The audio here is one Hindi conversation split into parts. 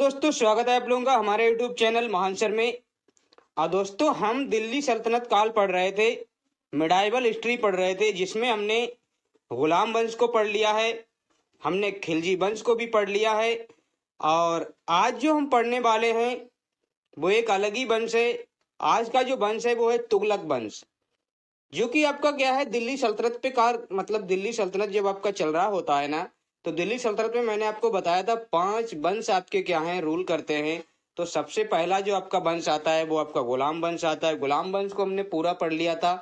दोस्तों, स्वागत है आप लोगों का हमारे यूट्यूब चैनल महान सर में। दोस्तों, हम दिल्ली सल्तनत काल पढ़ रहे थे, मिडाइवल हिस्ट्री पढ़ रहे थे, जिसमें हमने गुलाम वंश को पढ़ लिया है, हमने खिलजी वंश को भी पढ़ लिया है। और आज जो हम पढ़ने वाले हैं वो एक अलग ही वंश है। आज का जो वंश है वो है तुगलक वंश, जो कि आपका क्या है, दिल्ली सल्तनत पे कार मतलब दिल्ली सल्तनत जब आपका चल रहा होता है ना, तो दिल्ली सल्तनत में मैंने आपको बताया था 5 वंश आपके क्या हैं, रूल करते हैं। तो सबसे पहला जो आपका वंश आता है वो आपका गुलाम वंश आता है। गुलाम वंश को हमने पूरा पढ़ लिया था।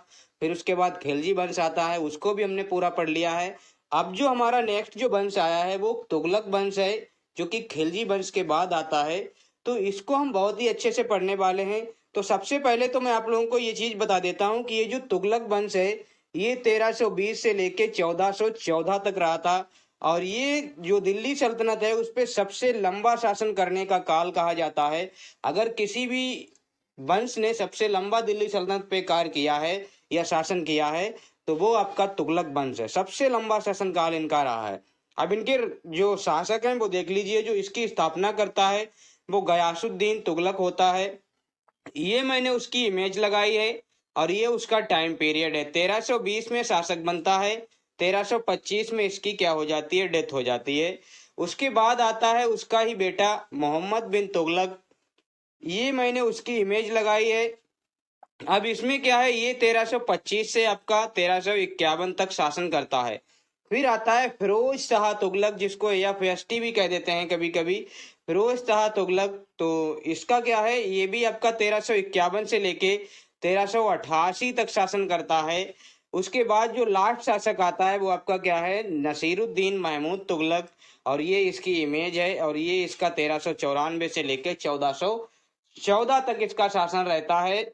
फिर उसके बाद खिलजी वंश आता है, उसको भी हमने पूरा पढ़ लिया है। अब जो हमारा नेक्स्ट जो वंश आया है वो तुगलक वंश है, जो कि खिलजी वंश के बाद आता है। तो इसको हम बहुत ही अच्छे से पढ़ने वाले हैं। तो सबसे पहले तो मैं आप लोगों को ये चीज बता देता हूँ कि ये जो तुगलक वंश है ये 1320 से लेके 1414 तक रहा था। और ये जो दिल्ली सल्तनत है उस पे सबसे लंबा शासन करने का काल कहा जाता है। अगर किसी भी वंश ने सबसे लंबा दिल्ली सल्तनत पे कार्य किया है या शासन किया है तो वो आपका तुगलक वंश है। सबसे लंबा शासन काल इनका रहा है। अब इनके जो शासक हैं वो देख लीजिए। जो इसकी स्थापना करता है वो गयासुद्दीन तुगलक होता है। ये मैंने उसकी इमेज लगाई है और ये उसका टाइम पीरियड है। 1320 में शासक बनता है, 1325 में इसकी क्या हो जाती है, डेथ हो जाती है। उसके बाद आता है उसका ही बेटा मोहम्मद बिन तुगलक। ये मैंने उसकी इमेज लगाई है। अब इसमें क्या है, ये 1325 से आपका 1351 तक शासन करता है। फिर आता है फिरोज शाह तुगलक, जिसको एफएसटी भी कह देते हैं कभी कभी, फिरोज शाह तुगलक। तो इसका क्या है, ये भी आपका 1351 से लेके 1388 तक शासन करता है। उसके बाद जो लास्ट शासक आता है वो आपका क्या है, नसीरुद्दीन महमूद तुगलक। और ये इसकी इमेज है और ये इसका 1394 से लेके 1414 तक इसका शासन रहता है।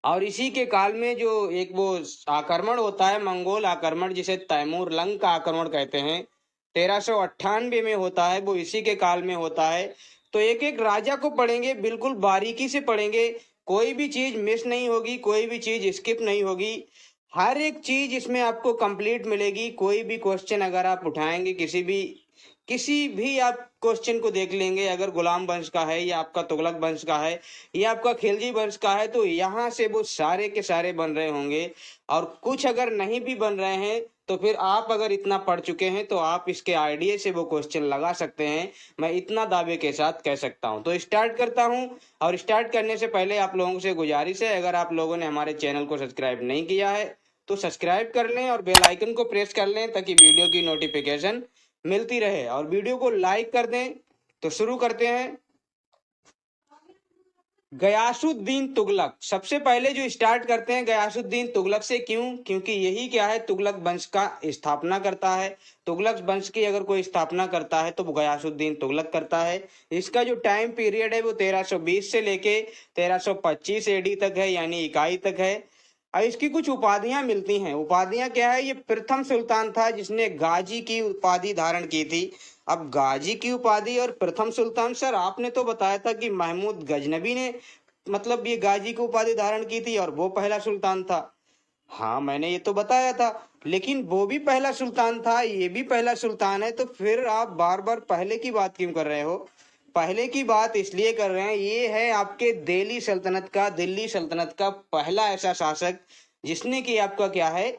और इसी के काल में जो एक वो आक्रमण होता है, मंगोल आक्रमण, जिसे तैमूर लंग का आक्रमण कहते हैं, 1398 में होता है, वो इसी के काल में होता है। तो एक एक राजा को पढ़ेंगे, बिल्कुल बारीकी से पढ़ेंगे। कोई भी चीज मिस नहीं होगी, कोई भी चीज स्किप नहीं होगी। हर एक चीज इसमें आपको कंप्लीट मिलेगी। कोई भी क्वेश्चन अगर आप उठाएंगे, किसी भी आप क्वेश्चन को देख लेंगे, अगर गुलाम वंश का है या आपका तुगलक वंश का है या आपका खिलजी वंश का है, तो यहाँ से वो सारे के सारे बन रहे होंगे। और कुछ अगर नहीं भी बन रहे हैं तो फिर आप अगर इतना पढ़ चुके हैं तो आप इसके आइडिया से वो क्वेश्चन लगा सकते हैं। मैं इतना दावे के साथ कह सकता हूं। तो स्टार्ट करता हूं। और स्टार्ट करने से पहले आप लोगों से गुजारिश है, अगर आप लोगों ने हमारे चैनल को सब्सक्राइब नहीं किया है तो सब्सक्राइब कर लें और बेल आइकन को प्रेस कर लें, ताकि वीडियो की नोटिफिकेशन मिलती रहे। और वीडियो को लाइक कर दें। तो शुरू करते हैं। गयासुद्दीन तुगलक, सबसे पहले जो स्टार्ट करते हैं गयासुद्दीन तुगलक से। क्यों? क्योंकि यही क्या है, तुगलक वंश का स्थापना करता है। तुगलक वंश की अगर कोई स्थापना करता है तो वो गयासुद्दीन तुगलक करता है। इसका जो टाइम पीरियड है वो 1320 से लेके 1325 एडी तक है, यानी इकाई तक है। और इसकी कुछ उपाधियां मिलती हैं। उपाधियां क्या है, ये प्रथम सुल्तान था जिसने गाजी की उपाधि धारण की थी। अब गाजी की उपाधि और प्रथम सुल्तान, सर आपने तो बताया था कि महमूद गजनबी ने मतलब ये गाजी की उपाधि धारण की थी और वो पहला सुल्तान था। हाँ, मैंने ये तो बताया था, लेकिन वो भी पहला सुल्तान था, ये भी पहला सुल्तान है। तो फिर आप बार बार पहले की बात क्यों कर रहे हो? पहले की बात इसलिए कर रहे हैं, ये है आपके दिल्ली सल्तनत का पहला ऐसा शासक जिसने कि आपका क्या है,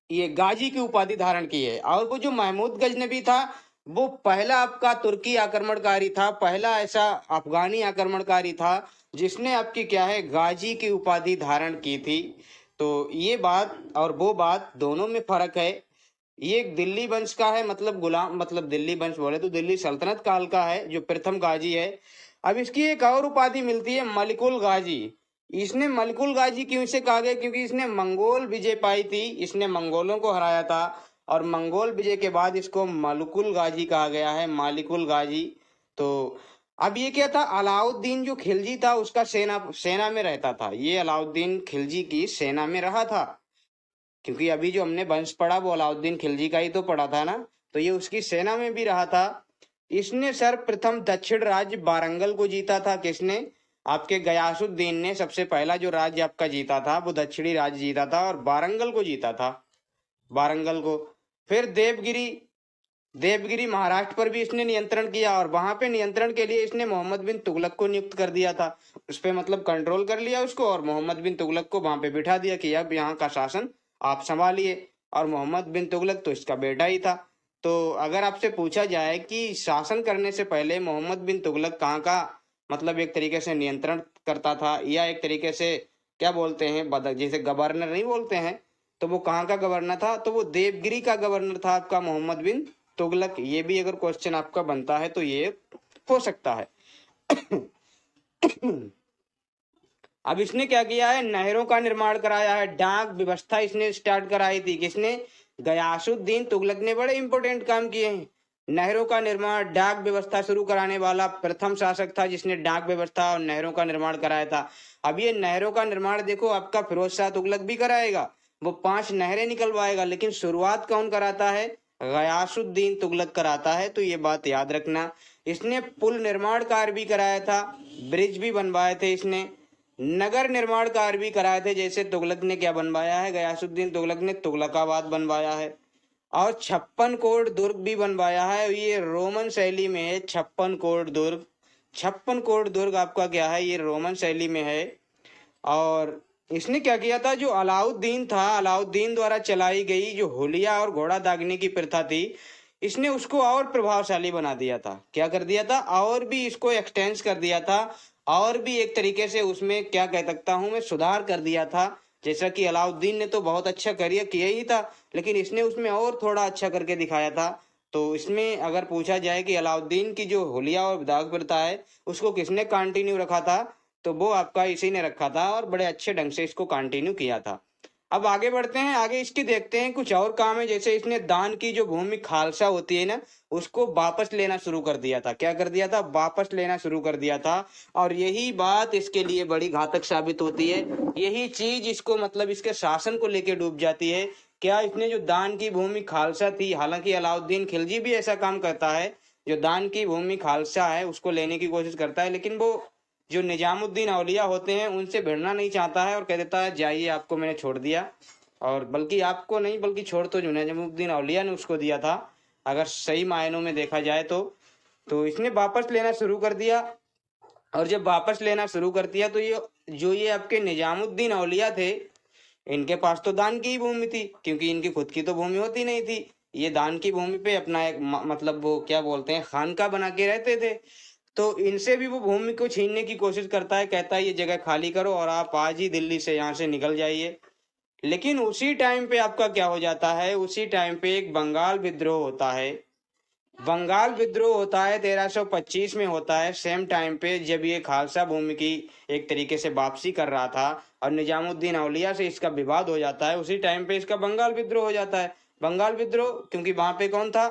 ये गाजी की उपाधि धारण की है। और वो जो महमूद गजनबी था वो पहला आपका तुर्की आक्रमणकारी था, पहला ऐसा अफगानी आक्रमणकारी था जिसने आपकी क्या है, गाजी की उपाधि धारण की थी। तो ये बात और वो बात दोनों में फर्क है। ये एक दिल्ली वंश का है, मतलब गुलाम मतलब दिल्ली वंश बोले तो दिल्ली सल्तनत काल का है जो प्रथम गाजी है। अब इसकी एक और उपाधि मिलती है, मलिकुल गाजी। इसने मलिकुल गाजी क्यों से कहा गया, क्योंकि इसने मंगोल विजय पाई थी, इसने मंगोलों को हराया था। और मंगोल विजय के बाद इसको मलिकुल गाजी कहा गया है, मालिकुल गाजी। तो अब ये क्या था, अलाउद्दीन जो खिलजी था उसका सेना सेना में रहता था। ये अलाउद्दीन खिलजी की सेना में रहा था, क्योंकि अभी जो हमने वंश पढ़ा वो अलाउद्दीन खिलजी का ही तो पढ़ा था ना। तो ये उसकी सेना में भी रहा था। इसने सर प्रथम दक्षिण राज्य वारंगल को जीता था। किसने? आपके गयासुद्दीन ने सबसे पहला जो राज्य आपका जीता था वो दक्षिणी राज्य जीता था और वारंगल को जीता था, वारंगल को। फिर देवगिरी, देवगिरी महाराष्ट्र पर भी इसने नियंत्रण किया और वहां पे नियंत्रण के लिए इसने मोहम्मद बिन तुगलक को नियुक्त कर दिया था। उस पे मतलब कंट्रोल कर लिया उसको और मोहम्मद बिन तुगलक को वहां पे बिठा दिया कि अब यहाँ का शासन आप संभालिए। और मोहम्मद बिन तुगलक तो इसका बेटा ही था। तो अगर आपसे पूछा जाए कि शासन करने से पहले मोहम्मद बिन तुगलक कहाँ का मतलब एक तरीके से नियंत्रण करता था या एक तरीके से क्या बोलते हैं जैसे गवर्नर नहीं बोलते हैं, तो वो कहाँ का गवर्नर था? तो वो देवगिरी का गवर्नर था आपका मोहम्मद बिन तुगलक। ये भी अगर क्वेश्चन आपका बनता है तो ये हो सकता है। अब इसने क्या किया है, नहरों का निर्माण कराया है, डाक व्यवस्था इसने स्टार्ट कराई थी। किसने? गयासुद्दीन तुगलक ने बड़े इंपॉर्टेंट काम किए हैं। नहरों का निर्माण, डाक व्यवस्था शुरू कराने वाला प्रथम शासक था जिसने डाक व्यवस्था और नहरों का निर्माण कराया था। अब ये नहरों का निर्माण देखो आपका फिरोज शाह तुगलक भी कराएगा, वो 5 नहरें निकलवाएगा, लेकिन शुरुआत कौन कराता है? गयासुद्दीन तुगलक कराता है। तो ये बात याद रखना। इसने पुल निर्माण कार्य भी कराया था, ब्रिज भी बनवाए थे इसने, नगर निर्माण कार्य भी कराए थे। जैसे तुगलक ने क्या बनवाया है, गयासुद्दीन तुगलक ने तुगलकाबाद बनवाया है और 56 कोट दुर्ग भी बनवाया है। ये रोमन शैली में है 56 कोट दुर्ग। 56 कोट दुर्ग आपका क्या है, ये रोमन शैली में है। और इसने क्या किया था, जो अलाउद्दीन था, अलाउद्दीन द्वारा चलाई गई जो होलिया और घोड़ा दागने की प्रथा थी, इसने उसको और प्रभावशाली बना दिया था। क्या कर दिया था? और भी इसको एक्सटेंस कर दिया था और भी एक तरीके से उसमें क्या कह सकता हूं मैं, सुधार कर दिया था। जैसा कि अलाउद्दीन ने तो बहुत अच्छा करियर किया ही था, लेकिन इसने उसमें और थोड़ा अच्छा करके दिखाया था। तो इसमें अगर पूछा जाए कि अलाउद्दीन की जो होलिया और दाग प्रथा है उसको किसने कंटिन्यू रखा था, तो वो आपका इसी ने रखा था और बड़े अच्छे ढंग से इसको कंटिन्यू किया था। अब आगे बढ़ते हैं, आगे इसकी देखते हैं कुछ और काम है। जैसे इसने दान की जो भूमि खालसा होती है ना, उसको वापस लेना शुरू कर दिया था। क्या कर दिया था? वापस लेना शुरू कर दिया था। और यही बात इसके लिए बड़ी घातक साबित होती है। यही चीज इसको मतलब इसके शासन को लेके डूब जाती है। क्या इसने जो दान की भूमि खालसा थी, हालांकि अलाउद्दीन खिलजी भी ऐसा काम करता है, जो दान की भूमि खालसा है उसको लेने की कोशिश करता है, लेकिन वो जो निजामुद्दीन औलिया होते हैं उनसे भिड़ना नहीं चाहता है और कह देता है जाइए आपको मैंने छोड़ दिया। और बल्कि आपको नहीं, बल्कि छोड़ तो जो निजामुद्दीन औलिया ने उसको दिया था, अगर सही मायनों में देखा जाए तो इसने वापस लेना शुरू कर दिया। और जब वापस लेना शुरू कर दिया तो ये आपके निजामुद्दीन औलिया थे, इनके पास तो दान की ही भूमि थी, क्योंकि इनकी खुद की तो भूमि होती नहीं थी। ये दान की भूमि पे अपना एक मतलब वो क्या बोलते हैं, खानका बना के रहते थे। तो इनसे भी वो भूमि को छीनने की कोशिश करता है, कहता है ये जगह खाली करो और आप आज ही दिल्ली से यहाँ से निकल जाइए। लेकिन उसी टाइम पे आपका क्या हो जाता है, उसी टाइम पे एक बंगाल विद्रोह होता है। बंगाल विद्रोह होता है 1325 में होता है, सेम टाइम पे जब ये खालसा भूमि की एक तरीके से वापसी कर रहा था और निजामुद्दीन औलिया से इसका विवाद हो जाता है, उसी टाइम पे इसका बंगाल विद्रोह हो जाता है। बंगाल विद्रोह क्योंकि वहां पे कौन था,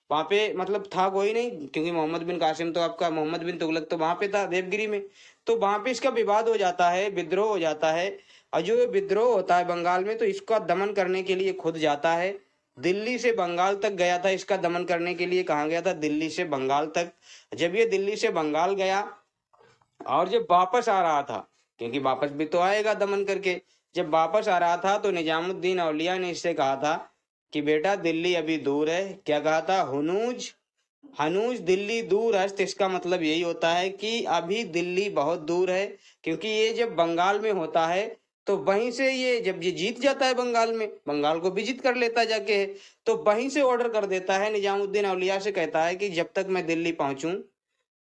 वहां पे मतलब था कोई नहीं, क्योंकि मोहम्मद बिन कासिम तो आपका मोहम्मद बिन तुगलक तो वहां पे था देवगिरी में। तो वहां पे इसका विवाद हो जाता है, विद्रोह हो जाता है। और जो विद्रोह होता है बंगाल में, तो इसका दमन करने के लिए खुद जाता है, दिल्ली से बंगाल तक गया था इसका दमन करने के लिए। कहाँ गया था? दिल्ली से बंगाल तक। जब ये दिल्ली से बंगाल गया और जब वापस आ रहा था, क्योंकि वापस भी तो आएगा दमन करके, जब वापस आ रहा था तो निजामुद्दीन औलिया ने इससे कहा था कि बेटा दिल्ली अभी दूर है। क्या कहा था? हनूज हनूज दिल्ली दूर है। तो इसका मतलब यही होता है कि अभी दिल्ली बहुत दूर है, क्योंकि ये जब बंगाल में होता है तो वहीं से ये जब ये जीत जाता है बंगाल में, बंगाल को विजित कर लेता जाके, तो वहीं से ऑर्डर कर देता है निजामुद्दीन औलिया से, कहता है कि जब तक मैं दिल्ली पहुंचूं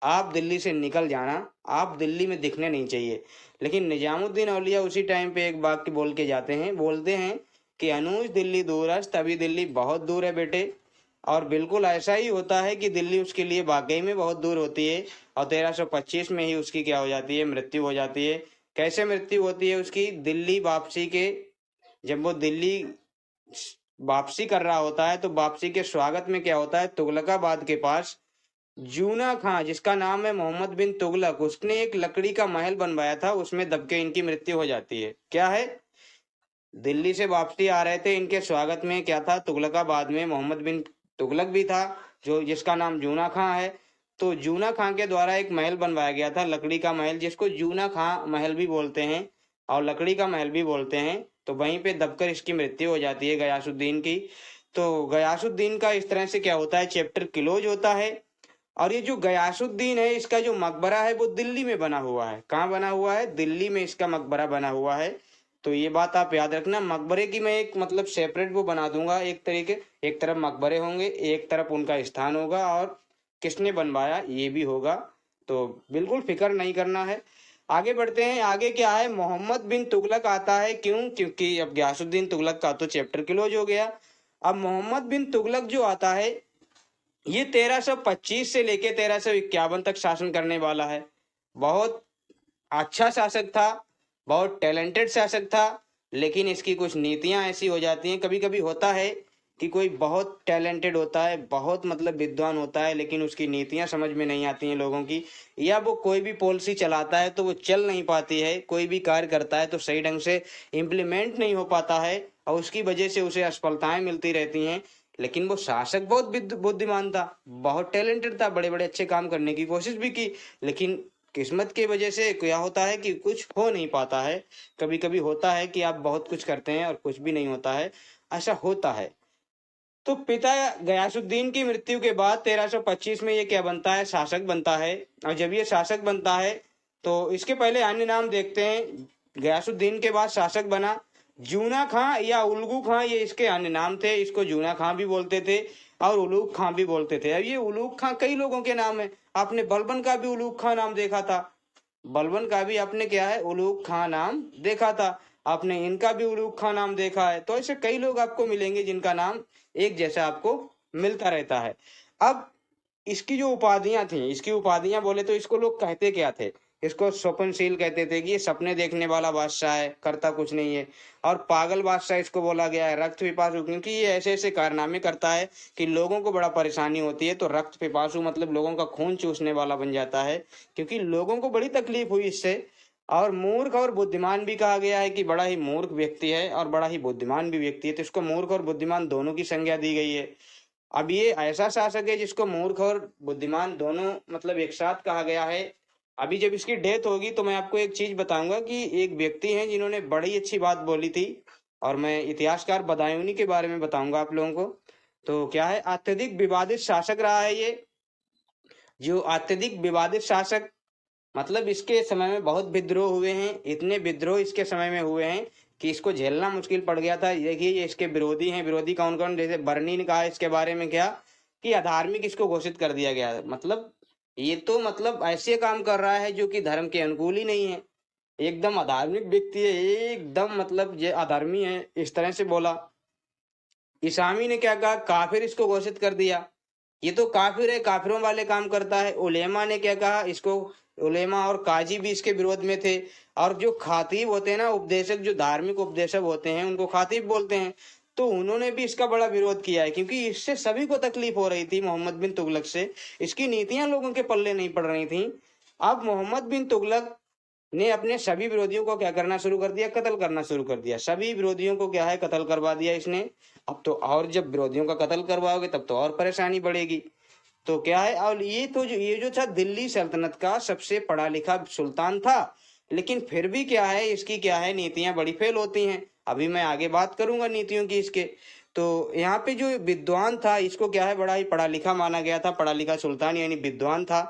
आप दिल्ली से निकल जाना, आप दिल्ली में दिखने नहीं चाहिए। लेकिन निजामुद्दीन औलिया उसी टाइम पे एक वाक्य बोल के जाते हैं, बोलते हैं कि अनुज दिल्ली दूर है, तभी दिल्ली बहुत दूर है बेटे। और बिल्कुल ऐसा ही होता है कि दिल्ली उसके लिए वाकई में बहुत दूर होती है और 1325 में ही उसकी क्या हो जाती है, मृत्यु हो जाती है। कैसे मृत्यु होती है उसकी? दिल्ली वापसी के, जब वो दिल्ली वापसी कर रहा होता है तो वापसी के स्वागत में क्या होता है, तुगलकाबाद के पास जूना खां, जिसका नाम है मोहम्मद बिन तुगलक, उसने एक लकड़ी का महल बनवाया था, उसमें दब के इनकी मृत्यु हो जाती है। क्या है? दिल्ली से वापसी आ रहे थे, इनके स्वागत में क्या था, तुगलकाबाद में मोहम्मद बिन तुगलक भी था, जो जिसका नाम जूना खां है। तो जूना खां के द्वारा एक महल बनवाया गया था, लकड़ी का महल, जिसको जूना खां महल भी बोलते हैं और लकड़ी का महल भी बोलते हैं। तो वहीं पे दबकर इसकी मृत्यु हो जाती है गयासुद्दीन की। तो गयासुद्दीन का इस तरह से क्या होता है, चैप्टर क्लोज होता है। और ये जो गयासुद्दीन है, इसका जो मकबरा है वो दिल्ली में बना हुआ है। कहाँ बना हुआ है? दिल्ली में इसका मकबरा बना हुआ है। तो ये बात आप याद रखना। मकबरे की मैं एक मतलब सेपरेट वो बना दूंगा एक तरीके, एक तरफ मकबरे होंगे, एक तरफ उनका स्थान होगा, और किसने बनवाया ये भी होगा। तो बिल्कुल फिक्र नहीं करना है। आगे बढ़ते हैं। आगे क्या है, मोहम्मद बिन तुगलक आता है। क्यों? क्योंकि अब गयासुद्दीन तुगलक का तो चैप्टर क्लोज हो गया। अब मोहम्मद बिन तुगलक जो आता है, ये 1325 से लेके 1351 तक शासन करने वाला है। बहुत अच्छा शासक था, बहुत टैलेंटेड शासक था, लेकिन इसकी कुछ नीतियां ऐसी हो जाती हैं। कभी कभी होता है कि कोई बहुत टैलेंटेड होता है, बहुत मतलब विद्वान होता है, लेकिन उसकी नीतियां समझ में नहीं आती हैं लोगों की, या वो कोई भी पॉलिसी चलाता है तो वो चल नहीं पाती है, कोई भी कार्य करता है तो सही ढंग से इम्प्लीमेंट नहीं हो पाता है, और उसकी वजह से उसे असफलताएं मिलती रहती हैं। लेकिन वो शासक बहुत बुद्धिमान था, बहुत टैलेंटेड था, बड़े बड़े अच्छे काम करने की कोशिश भी की, लेकिन किस्मत की वजह से क्या होता है कि कुछ हो नहीं पाता है। कभी कभी होता है कि आप बहुत कुछ करते हैं और कुछ भी नहीं होता है, ऐसा होता है। तो पिता गयासुद्दीन की मृत्यु के बाद 1325 में ये क्या बनता है, शासक बनता है। और जब ये शासक बनता है तो इसके पहले अन्य नाम देखते हैं। गयासुद्दीन के बाद शासक बना जूना खां या उलगू खां, ये इसके अन्य नाम थे। इसको जूना खां भी बोलते थे और उलूग खां भी बोलते थे। अब ये उलूग खां कई लोगों के नाम है। आपने बलबन का भी उलूग खां नाम देखा था, बलबन का भी आपने क्या है, उलूग खां नाम देखा था। आपने इनका भी उलूग खां नाम देखा है। तो ऐसे कई लोग आपको मिलेंगे जिनका नाम एक जैसा आपको मिलता रहता है। अब इसकी जो उपाधियां थी, इसकी उपाधियां बोले तो इसको लोग कहते क्या थे, इसको स्वप्नशील कहते थे कि ये सपने देखने वाला बादशाह है, करता कुछ नहीं है। और पागल बादशाह इसको बोला गया है, रक्त पिपासु, क्योंकि ये ऐसे ऐसे कारनामे करता है कि लोगों को बड़ा परेशानी होती है। तो रक्त पिपासु मतलब लोगों का खून चूसने वाला बन जाता है, क्योंकि लोगों को बड़ी तकलीफ हुई इससे। और मूर्ख और बुद्धिमान भी कहा गया है कि बड़ा ही मूर्ख व्यक्ति है और बड़ा ही बुद्धिमान भी व्यक्ति है, तो इसको मूर्ख और बुद्धिमान दोनों की संज्ञा दी गई है। अब ये ऐसा शासक है जिसको मूर्ख और बुद्धिमान दोनों मतलब एक साथ कहा गया है। अभी जब इसकी डेथ होगी तो मैं आपको एक चीज बताऊंगा कि एक व्यक्ति हैं जिन्होंने बड़ी अच्छी बात बोली थी, और मैं इतिहासकार बदायूनी के बारे में बताऊंगा आप लोगों को। तो क्या है, अत्यधिक विवादित शासक रहा है ये। जो अत्यधिक विवादित शासक मतलब इसके समय में बहुत विद्रोह हुए हैं, इतने विद्रोह इसके समय में हुए हैं कि इसको झेलना मुश्किल पड़ गया था। देखिए ये इसके विरोधी हैं। विरोधी कौन कौन? जैसे बर्नी ने कहा इसके बारे में क्या कि अधार्मिक इसको घोषित कर दिया गया। मतलब ये तो मतलब ऐसे काम कर रहा है जो कि धर्म के अनुकूल ही नहीं है, एकदम अधार्मिक व्यक्ति है, एकदम मतलब ये अधर्मी है, इस तरह से बोला। इसामी ने क्या कहा, काफिर इसको घोषित कर दिया, ये तो काफिर है, काफिरों वाले काम करता है। उलेमा ने क्या कहा इसको, उलेमा और काजी भी इसके विरोध में थे। और जो खातिब होते हैं ना, उपदेशक, जो धार्मिक उपदेशक होते हैं उनको खातिब बोलते हैं, तो उन्होंने भी इसका बड़ा विरोध किया है, क्योंकि इससे सभी को तकलीफ हो रही थी मोहम्मद बिन तुगलक से। इसकी नीतियां लोगों के पल्ले नहीं पड़ रही थी। अब मोहम्मद बिन तुगलक ने अपने सभी विरोधियों को क्या करना शुरू कर दिया, कत्ल करना शुरू कर दिया। सभी विरोधियों को क्या है, कत्ल करवा दिया इसने। अब तो और जब विरोधियों का कत्ल करवाओगे तब तो और परेशानी बढ़ेगी। तो क्या है, और ये जो था दिल्ली सल्तनत का सबसे पढ़ा लिखा सुल्तान था, लेकिन फिर भी क्या है, इसकी क्या है, नीतियां बड़ी फेल होती हैं। अभी मैं आगे बात करूंगा नीतियों की इसके। तो यहाँ पे जो विद्वान था इसको क्या है, बड़ा ही पढ़ा लिखा माना गया था, पढ़ा लिखा सुल्तान यानी विद्वान था।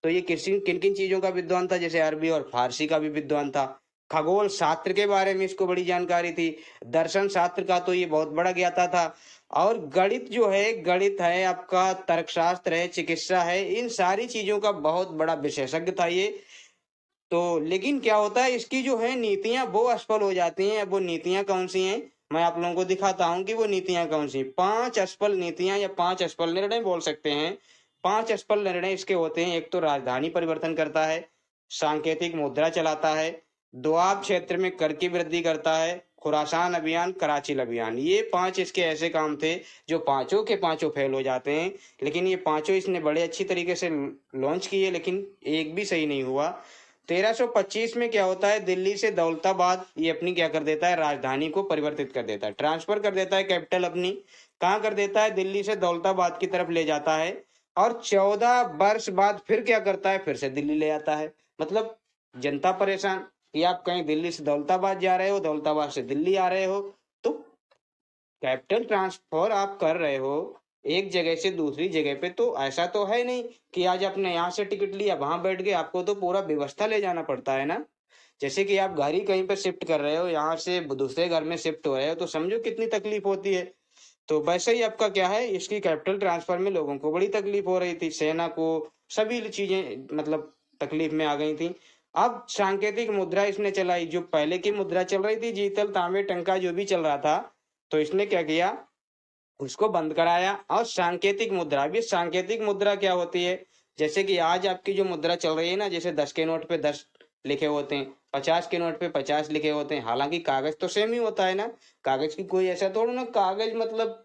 तो ये किसी किन किन चीजों का विद्वान था, जैसे अरबी और फारसी का भी विद्वान था। खगोल शास्त्र के बारे में इसको बड़ी जानकारी थी। दर्शन शास्त्र का तो ये बहुत बड़ा ज्ञाता था। और गणित जो है, गणित है आपका, तर्कशास्त्र है, चिकित्सा है, इन सारी चीजों का बहुत बड़ा विशेषज्ञ था ये। तो लेकिन क्या होता है, इसकी जो है नीतियां वो असफल हो जाती हैं। अब वो नीतियां कौन सी हैं, मैं आप लोगों को दिखाता हूं कि वो नीतियां कौन सी। 5 असफल नीतियां या 5 असफल निर्णय बोल सकते हैं। 5 असफल निर्णय इसके होते हैं। एक तो राजधानी परिवर्तन करता है, सांकेतिक मुद्रा चलाता है, दोआब क्षेत्र में कर की वृद्धि करता है, खुरासान अभियान, कराची अभियान। ये 5 इसके ऐसे काम थे जो पांचों के पांचों फेल हो जाते हैं। लेकिन ये पांचों इसने बड़े अच्छी तरीके से लॉन्च किए, लेकिन एक भी सही नहीं हुआ। 1325 में क्या होता है, दिल्ली से दौलताबाद ये अपनी क्या कर देता है, राजधानी को परिवर्तित कर देता है, ट्रांसफर कर देता है कैपिटल अपनी। कहाँ कर देता है, दिल्ली से दौलताबाद की तरफ ले जाता है। और 14 वर्ष बाद फिर क्या करता है, फिर से दिल्ली ले आता है। मतलब जनता परेशान कि आप कहीं दिल्ली से दौलताबाद जा रहे हो, दौलताबाद से दिल्ली आ रहे हो, तो कैपिटल ट्रांसफर आप कर रहे हो एक जगह से दूसरी जगह पे, तो ऐसा तो है नहीं कि आज आपने यहाँ से टिकट लिया वहां बैठ गए, आपको तो पूरा व्यवस्था ले जाना पड़ता है ना। जैसे कि आप घर ही कहीं पर शिफ्ट कर रहे हो, यहाँ से दूसरे घर में शिफ्ट हो रहे हो, तो समझो कितनी तकलीफ होती है। तो वैसे ही आपका क्या है, इसकी कैपिटल ट्रांसफर में लोगों को बड़ी तकलीफ हो रही थी, सेना को सभी चीजें मतलब तकलीफ में आ गई थी। अब सांकेतिक मुद्रा इसने चलाई, जो पहले की मुद्रा चल रही थी जीतल तांबे टंका जो भी चल रहा था, तो इसने क्या किया, उसको बंद कराया और सांकेतिक मुद्रा। भी सांकेतिक मुद्रा क्या होती है, जैसे कि आज आपकी जो मुद्रा चल रही है ना, जैसे 10 के नोट पे 10 लिखे होते हैं, 50 के नोट पे 50 लिखे होते हैं, हालांकि कागज तो सेम ही होता है ना, कागज की कोई ऐसा थोड़ा ना, कागज मतलब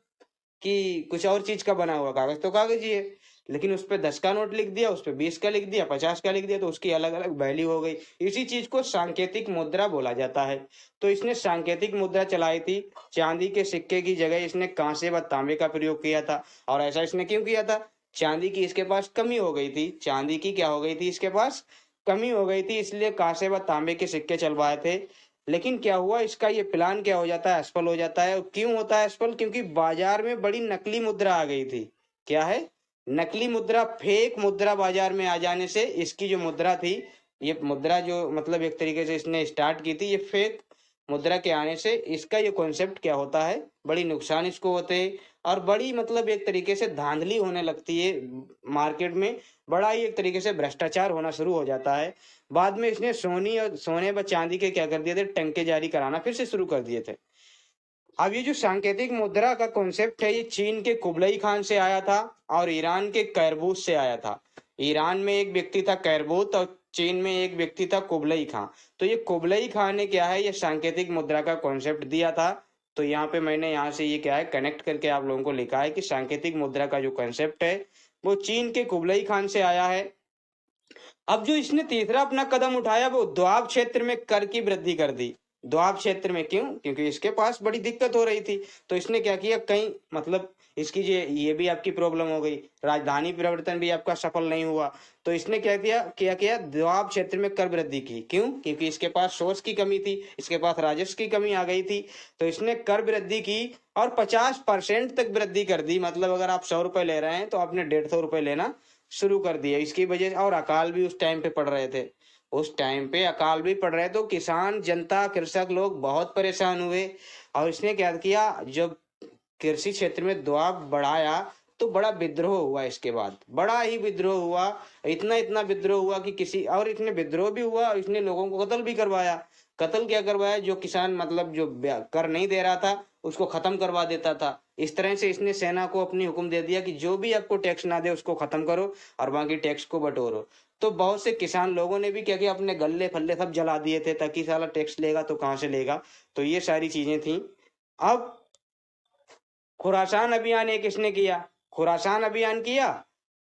कि कुछ और चीज का बना हुआ, कागज तो कागज ही है। लेकिन उस पे 10 का नोट लिख दिया, उस पे 20 का लिख दिया, 50 का लिख दिया, तो उसकी अलग अलग वैल्यू हो गई। इसी चीज को सांकेतिक मुद्रा बोला जाता है। तो इसने सांकेतिक मुद्रा चलाई थी, चांदी के सिक्के की जगह इसने कांसे व तांबे का प्रयोग किया था। और ऐसा इसने क्यों किया था, चांदी की इसके पास कमी हो गई थी, चांदी की क्या हो गई थी, इसके पास कमी हो गई थी, इसलिए कांसे व तांबे के सिक्के चलवाए थे। लेकिन क्या हुआ, इसका ये प्लान क्या हो जाता है, असफल हो जाता है। क्यों होता है असफल, क्योंकि बाजार में बड़ी नकली मुद्रा आ गई थी। क्या है, नकली मुद्रा, फेक मुद्रा बाजार में आ जाने से इसकी जो मुद्रा थी, ये मुद्रा जो मतलब एक तरीके से इसने स्टार्ट की थी, ये फेक मुद्रा के आने से इसका ये कॉन्सेप्ट क्या होता है, बड़ी नुकसान इसको होते हैं। और बड़ी मतलब एक तरीके से धांधली होने लगती है मार्केट में, बड़ा ही एक तरीके से भ्रष्टाचार होना शुरू हो जाता है। बाद में इसने सोने व चांदी के क्या कर दिए थे, टंके जारी कराना फिर से शुरू कर दिए थे। अब ये जो सांकेतिक मुद्रा का कॉन्सेप्ट है, ये चीन के कुबलई खान से आया था और ईरान के कैरबूस से आया था। ईरान में एक व्यक्ति था कैरबूत और चीन में एक व्यक्ति था कुबलई खान। तो ये कुबलई खान ने क्या है, ये सांकेतिक मुद्रा का कॉन्सेप्ट दिया था। तो यहाँ पे मैंने यहाँ से ये क्या है कनेक्ट करके आप लोगों को लिखा है कि सांकेतिक मुद्रा का जो कॉन्सेप्ट है वो चीन के कुबलई खान से आया है। अब जो इसने तीसरा अपना कदम उठाया, वो द्वाब क्षेत्र में कर की वृद्धि कर दी। द्वाब क्षेत्र में क्यों, क्योंकि इसके पास बड़ी दिक्कत हो रही थी। तो इसने क्या किया, कहीं मतलब इसकी ये भी आपकी प्रॉब्लम हो गई, राजधानी परिवर्तन भी आपका सफल नहीं हुआ। तो इसने क्या किया द्वाब क्षेत्र में कर वृद्धि की। क्यों, क्योंकि इसके पास सोर्स की कमी थी, इसके पास राजस्व की कमी आ गई थी। तो इसने कर वृद्धि की और 50% तक वृद्धि कर दी। मतलब अगर आप 100 रुपए ले रहे हैं तो आपने 150 रुपए लेना शुरू कर दिया। इसकी वजह से, और अकाल भी उस टाइम पे पड़ रहे थे, उस टाइम पे अकाल भी पड़ रहे, तो किसान जनता कृषक लोग बहुत परेशान हुए। और इसने क्या किया, जब कृषि क्षेत्र में दबाव बढ़ाया तो बड़ा विद्रोह हुआ। इसके बाद बड़ा ही विद्रोह हुआ, इतना इतना विद्रोह हुआ कि किसी और, इसने विद्रोह भी हुआ और इसने लोगों को कत्ल भी करवाया। कत्ल क्या करवाया, जो किसान मतलब जो कर नहीं दे रहा था उसको खत्म करवा देता था। इस तरह से इसने सेना को अपनी हुक्म दे दिया कि जो भी आपको टैक्स ना दे उसको खत्म करो और बाकी टैक्स को बटोरो। तो बहुत से किसान लोगों ने भी क्या किया, अपने गल्ले फल्ले सब जला दिए थे, ताकि साला टैक्स लेगा तो कहाँ से लेगा। तो ये सारी चीजें थी। अब खुरासान अभियान एक इसने किया, खुरासान अभियान किया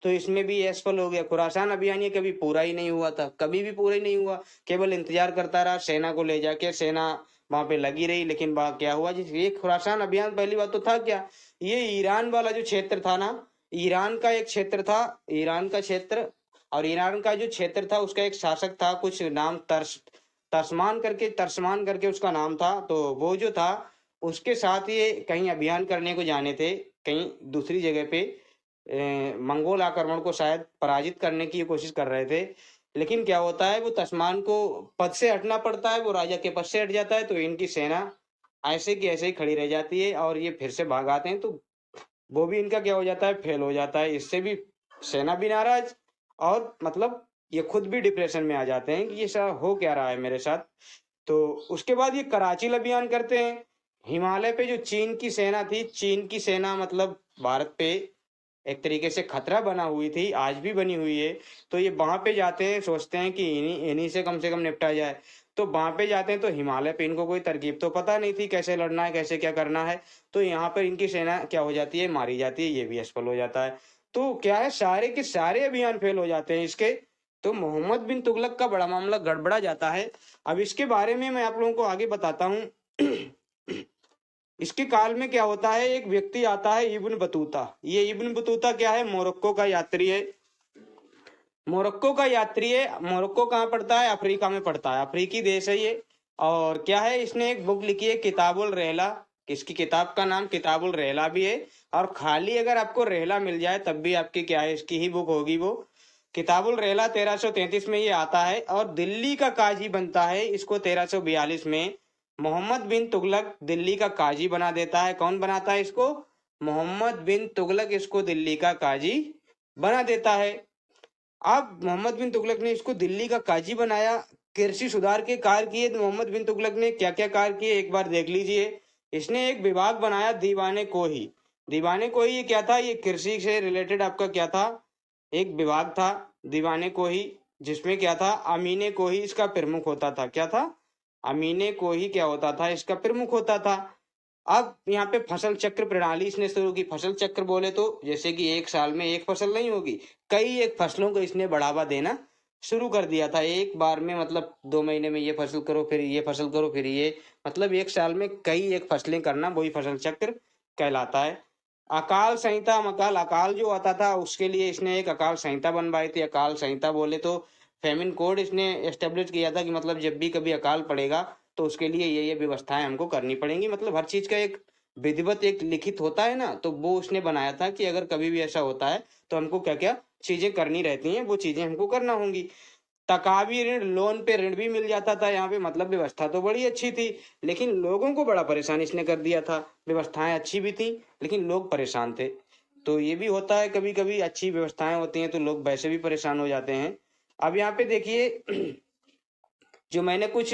तो इसमें भी असफल हो गया। खुरासान अभियान ये कभी पूरा ही नहीं हुआ था, कभी भी पूरा ही नहीं हुआ, केवल इंतजार करता रहा, सेना को ले जाके सेना वहां पे लगी रही। लेकिन वहां क्या हुआ, जिस ये खुरासान अभियान पहली बात तो था क्या, ये ईरान वाला जो क्षेत्र था ना, ईरान का एक क्षेत्र था, ईरान का क्षेत्र, और ईरान का जो क्षेत्र था उसका एक शासक था, कुछ नाम तरसमान करके उसका नाम था। तो वो जो था उसके साथ ये कहीं अभियान करने को जाने थे, कहीं दूसरी जगह पे मंगोल आक्रमण को शायद पराजित करने की कोशिश कर रहे थे। लेकिन क्या होता है, वो तस्मान को पद से हटना पड़ता है, वो राजा के पद से हट जाता है, तो इनकी सेना ऐसे की ऐसे ही खड़ी रह जाती है और ये फिर से भाग आते हैं। तो वो भी इनका क्या हो जाता है, फेल हो जाता है। इससे भी सेना भी नाराज और मतलब ये खुद भी डिप्रेशन में आ जाते हैं कि ये सब हो क्या रहा है मेरे साथ। तो उसके बाद ये कराची अभियान करते हैं। हिमालय पे जो चीन की सेना थी, चीन की सेना मतलब भारत पे एक तरीके से खतरा बना हुई थी, आज भी बनी हुई है। तो ये वहां पे जाते हैं, सोचते हैं कि इन्हीं इन्हीं से कम निपटा जाए। तो वहां पे जाते हैं, तो हिमालय पे इनको कोई तरकीब तो पता नहीं थी कैसे लड़ना है, कैसे क्या करना है। तो यहाँ पर इनकी सेना क्या हो जाती है, मारी जाती है, ये भी असफल हो जाता है। तो क्या है, सारे के सारे अभियान फेल हो जाते हैं इसके। तो मोहम्मद बिन तुगलक का बड़ा मामला गड़बड़ा जाता है। अब इसके बारे में मैं आप लोगों को आगे बताता हूँ। इसके काल में क्या होता है, एक व्यक्ति आता है इब्न बतूता। ये इब्न बतूता क्या है, मोरक्को का यात्री है। मोरक्को का यात्री है। मोरक्को कहाँ पड़ता है, अफ्रीका में पड़ता है, अफ्रीकी देश है ये। और क्या है, इसने एक बुक लिखी है किताबुल रहला। किसकी किताब का नाम किताबुल रहला भी है, और खाली अगर आपको रहला मिल जाए तब भी आपकी क्या है, इसकी ही बुक होगी वो। किताबुल रहला 1333 में ये आता है, और दिल्ली का काजी बनता है इसको 1342 में। मोहम्मद बिन तुगलक दिल्ली का काजी बना देता है। कौन बनाता है इसको? मोहम्मद बिन तुगलक इसको दिल्ली का काजी बना देता है। अब मोहम्मद बिन तुगलक ने इसको दिल्ली का काजी बनाया। कृषि सुधार के कार्य किए तो मोहम्मद बिन तुगलक ने क्या क्या कार्य किए एक बार देख लीजिए। इसने एक विभाग बनाया दीवाने कोही। दीवाने कोही ये क्या था? ये कृषि से रिलेटेड आपका क्या था, एक विभाग था दीवाने कोही, जिसमें क्या था, अमीने कोही इसका प्रमुख होता था। क्या था? अमीने कोही क्या होता था, इसका प्रमुख होता था। अब यहाँ पे फसल चक्र प्रणाली इसने शुरू की। फसल चक्र बोले तो जैसे कि एक साल में एक फसल नहीं होगी, कई एक फसलों को इसने बढ़ावा देना शुरू कर दिया था। एक बार में मतलब 2 महीने में ये फसल करो, फिर ये फसल करो, फिर ये, मतलब एक साल में कई एक फसलें करना, वही फसल चक्र कहलाता है। अकाल संहिता मकाल, अकाल जो आता था उसके लिए इसने एक अकाल संहिता बनवाई थी। अकाल संहिता बोले तो फेमिन कोड इसने एस्टेब्लिश किया था कि मतलब जब भी कभी अकाल पड़ेगा तो उसके लिए ये व्यवस्थाएं हमको करनी पड़ेंगी। मतलब हर चीज का एक विधिवत एक लिखित होता है ना, तो वो उसने बनाया था कि अगर कभी भी ऐसा होता है तो हमको क्या क्या चीजें करनी रहती हैं, वो चीजें हमको करना होंगी। तकावी ऋण, लोन पे ऋण भी मिल जाता था यहाँ पे। मतलब व्यवस्था तो बड़ी अच्छी थी, लेकिन लोगों को बड़ा परेशान इसने कर दिया था। व्यवस्थाएं अच्छी भी थी लेकिन लोग परेशान थे। तो ये भी होता है, कभी कभी अच्छी व्यवस्थाएं होती हैं तो लोग वैसे भी परेशान हो जाते हैं। अब यहाँ पे देखिए जो मैंने कुछ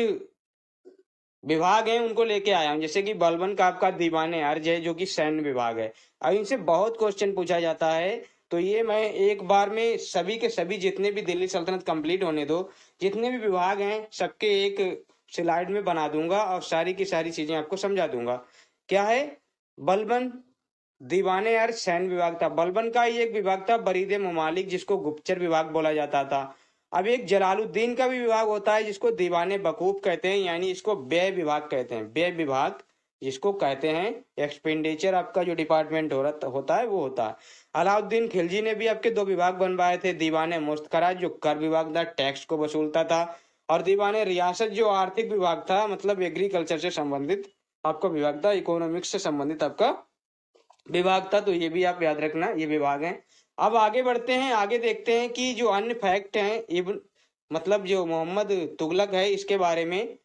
विभाग हैं उनको लेके आया हूँ, जैसे कि बलबन का आपका दीवाने अर्ज है जो कि सैन्य विभाग है। अब इनसे बहुत क्वेश्चन पूछा जाता है, तो ये मैं एक बार में सभी के सभी जितने भी दिल्ली सल्तनत कंप्लीट होने दो, जितने भी विभाग हैं सबके एक स्लाइड में बना दूंगा और सारी की सारी चीजें आपको समझा दूंगा। क्या है? बलबन दीवाने अर्ज सैन्य विभाग था। बलबन का ही एक विभाग था बरीदे ममालिक, जिसको गुप्तचर विभाग बोला जाता था। अब एक जलालुद्दीन का भी विभाग होता है जिसको दीवाने बकूफ कहते हैं, यानी इसको व्यय विभाग कहते हैं। व्यय विभाग जिसको कहते हैं, एक्सपेंडिचर आपका जो डिपार्टमेंट होता है वो होता है। अलाउद्दीन खिलजी ने भी आपके 2 विभाग बनवाए थे, दीवाने मुस्तकराज जो कर विभाग था, टैक्स को वसूलता था, और दीवाने रियासत जो आर्थिक विभाग था, मतलब एग्रीकल्चर से संबंधित आपका विभाग था, इकोनॉमिक्स से संबंधित आपका विभाग था। तो ये भी आप याद रखना, ये विभाग हैं। अब आगे बढ़ते हैं, आगे देखते हैं कि जो अन्य फैक्ट हैं इब्न मतलब जो मोहम्मद तुगलक है इसके बारे में।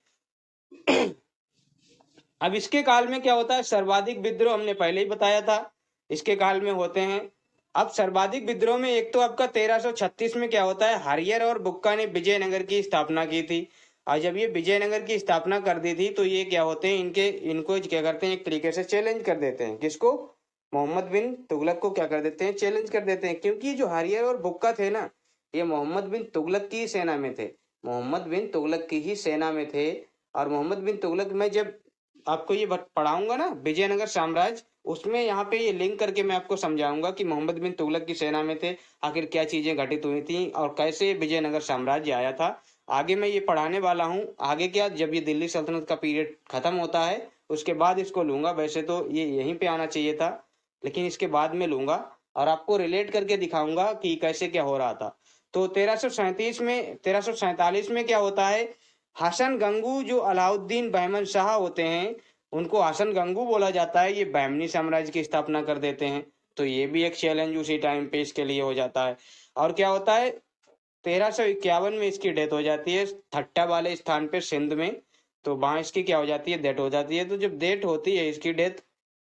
अब इसके काल में क्या होता है, सर्वाधिक विद्रोह हमने पहले ही बताया था इसके काल में होते हैं। अब सर्वाधिक विद्रोह में एक तो आपका 1336 में क्या होता है, हरियर और बुक्का ने विजयनगर की स्थापना की थी। और जब ये विजयनगर की स्थापना कर दी थी तो ये क्या होते हैं, इनको क्या करते हैं, एक तरीके से चैलेंज कर देते हैं। किसको? मोहम्मद बिन तुगलक को क्या कर देते हैं, चैलेंज कर देते हैं। क्योंकि जो हरियर और बुक्का थे ना, ये मोहम्मद बिन तुगलक की सेना में थे, मोहम्मद बिन तुगलक की ही सेना में थे। और मोहम्मद बिन तुगलक में जब आपको ये पढ़ाऊंगा ना विजयनगर साम्राज्य, उसमें यहाँ पे ये लिंक करके मैं आपको समझाऊंगा कि मोहम्मद बिन तुगलक की सेना में थे, आखिर क्या चीजें घटित हुई थी और कैसे विजयनगर साम्राज्य आया था। आगे मैं ये पढ़ाने वाला हूँ। आगे क्या, जब ये दिल्ली सल्तनत का पीरियड खत्म होता है उसके बाद इसको लूंगा। वैसे तो ये यहीं पे आना चाहिए था, लेकिन इसके बाद में लूंगा और आपको रिलेट करके दिखाऊंगा कि कैसे क्या हो रहा था। तो 1347 में क्या होता है, हसन गंगू जो अलाउद्दीन बहमन शाह होते हैं उनको हसन गंगू बोला जाता है, ये बहमनी साम्राज्य की स्थापना कर देते हैं। तो ये भी एक चैलेंज उसी टाइम पे इसके लिए हो जाता है। और क्या होता है, 1351 में इसकी डेथ हो जाती है ठट्टा वाले स्थान पे सिंध में। तो वहां इसकी क्या हो जाती है, डेथ हो जाती है। तो जब डेथ होती है इसकी डेथ,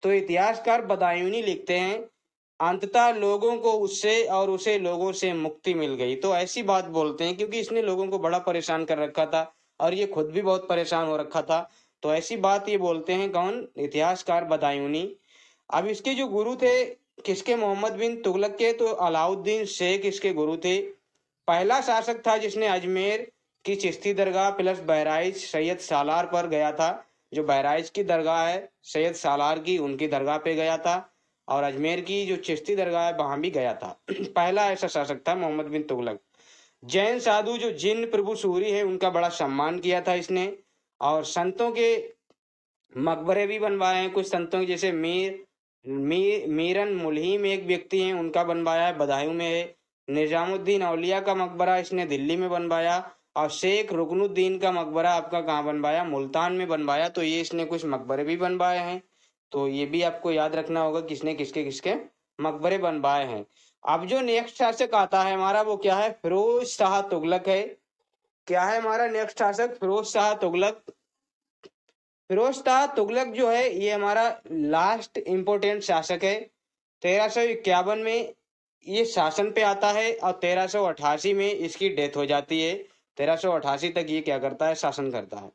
तो इतिहासकार बदायूनी लिखते हैं अंततः लोगों को उससे और उसे लोगों से मुक्ति मिल गई। तो ऐसी बात बोलते हैं क्योंकि इसने लोगों को बड़ा परेशान कर रखा था और ये खुद भी बहुत परेशान हो रखा था। तो ऐसी बात ये बोलते हैं कौन, इतिहासकार बदायूनी। अब इसके जो गुरु थे किसके, मोहम्मद बिन तुगलक के, तो अलाउद्दीन शेख इसके गुरु थे। पहला शासक था जिसने अजमेर की चिश्ती दरगाह प्लस बहराइच सैयद सालार पर गया था। जो बहराइच की दरगाह है सैयद सालार की, उनकी दरगाह पे गया था। और अजमेर की जो चिश्ती दरगाह है वहां भी गया था। पहला ऐसा शासक था मोहम्मद बिन तुगलक। जैन साधु जो जिन प्रभु सूरी है उनका बड़ा सम्मान किया था इसने। और संतों के मकबरे भी बनवाए हैं कुछ संतों के, जैसे मीरन मुल्हीम एक व्यक्ति हैं उनका बनवाया है, बदायूं में है। निजामुद्दीन औलिया का मकबरा इसने दिल्ली में बनवाया। और शेख रुकनुद्दीन का मकबरा आपका कहाँ बनवाया, मुल्तान में बनवाया। तो ये इसने कुछ मकबरे भी बनवाए हैं। तो ये भी आपको याद रखना होगा किसने किसके किसके मकबरे बनवाए हैं। अब जो नेक्स्ट शासक आता है हमारा वो क्या है, फिरोज शाह तुगलक है। क्या है हमारा नेक्स्ट शासक, फिरोज शाह तुगलक। फिरोज शाह तुगलक जो है ये हमारा लास्ट इंपोर्टेंट शासक है। 1351 में ये शासन पे आता है और 1388 में इसकी डेथ हो जाती है। 1388 तक ये क्या करता है, शासन करता है।